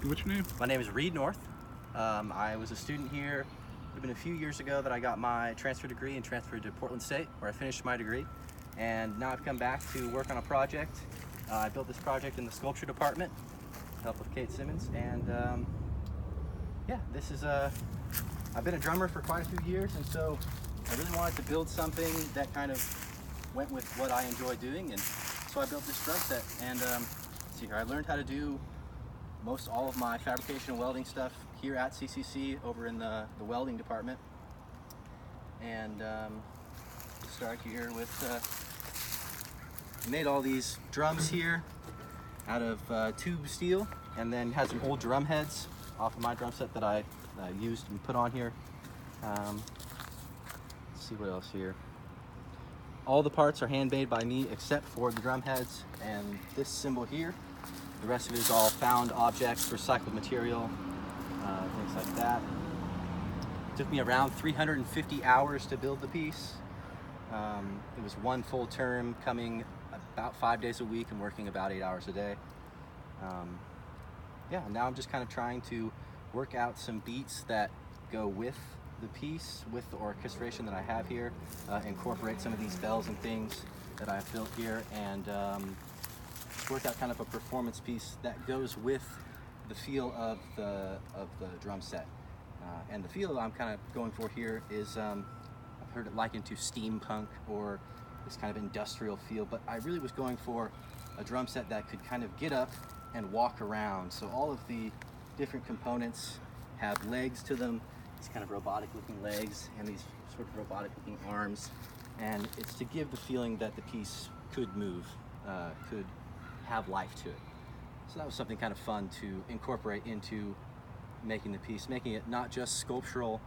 What's your name? My name is Reid North. I was a student here. It's been a few years ago that I got my transfer degree and transferred to Portland State, where I finished my degree. And now I've come back to work on a project. I built this project in the sculpture department, with help with Kate Simmons. And yeah, this is I've been a drummer for quite a few years, and so I really wanted to build something that kind of went with what I enjoy doing. And so I built this drum set. And see here, I learned how to do most all of my fabrication and welding stuff here at CCC over in the welding department. And start here with made all these drums here out of tube steel, and then had some old drum heads off of my drum set that I used and put on here. Let's see what else here. All the parts are handmade by me except for the drum heads and this symbol here. The rest of it is all found objects, recycled material, things like that. It took me around 350 hours to build the piece. It was one full term, coming about 5 days a week and working about 8 hours a day. Yeah, now I'm just kind of trying to work out some beats that go with the piece, with the orchestration that I have here, incorporate some of these bells and things that I've built here, and work out kind of a performance piece that goes with the feel of the drum set. And the feel I'm kind of going for here is, I've heard it likened to steampunk or this kind of industrial feel, but I really was going for a drum set that could kind of get up and walk around. So all of the different components have legs to them, these kind of robotic looking legs and these sort of robotic looking arms. And it's to give the feeling that the piece could move, could have life to it. So that was something kind of fun to incorporate into making the piece, making it not just sculptural,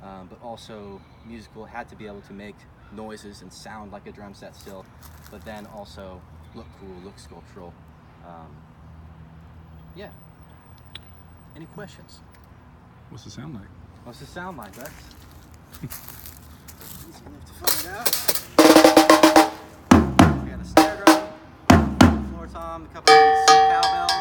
but also musical. It had to be able to make noises and sound like a drum set still, but then also look cool, look sculptural. Yeah. Any questions? What's it sound like? What's it sound like, Lex? Just gonna have to find out. We got a snare drum, floor tom, a couple of these cowbells.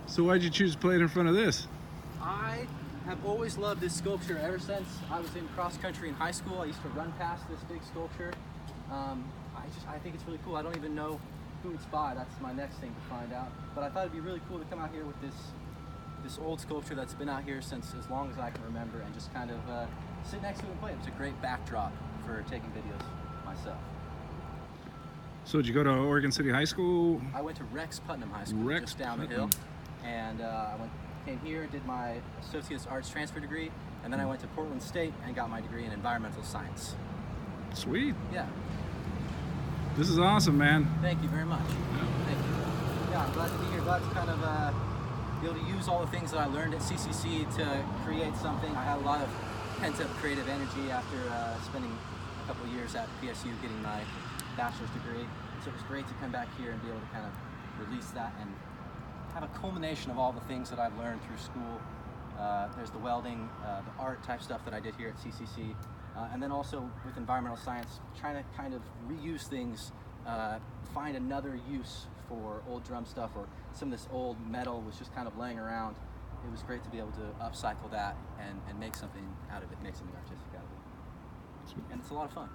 So why'd you choose to play it in front of this? I have always loved this sculpture ever since I was in cross country in high school. I used to run past this big sculpture. I think it's really cool. I don't even know who it's by. That's my next thing to find out. But I thought it'd be really cool to come out here with this old sculpture that's been out here since as long as I can remember, and just kind of sit next to it and play it. It's a great backdrop for taking videos myself. So did you go to Oregon City High School? I went to Rex Putnam High School, just down the hill. And came here, did my Associate's Arts transfer degree, and then I went to Portland State and got my degree in environmental science. Sweet. Yeah. This is awesome, man. Thank you very much. Yeah. Thank you. Yeah, I'm glad to be here. Glad to kind of be able to use all the things that I learned at CCC to create something. I had a lot of pent-up creative energy after spending a couple of years at PSU getting my bachelor's degree. So it was great to come back here and be able to kind of release that and have a culmination of all the things that I've learned through school. There's the welding, the art type stuff that I did here at CCC, and then also with environmental science, trying to kind of reuse things, find another use for old drum stuff, or some of this old metal was just kind of laying around. It was great to be able to upcycle that and make something out of it, make something artistic out of it. And it's a lot of fun.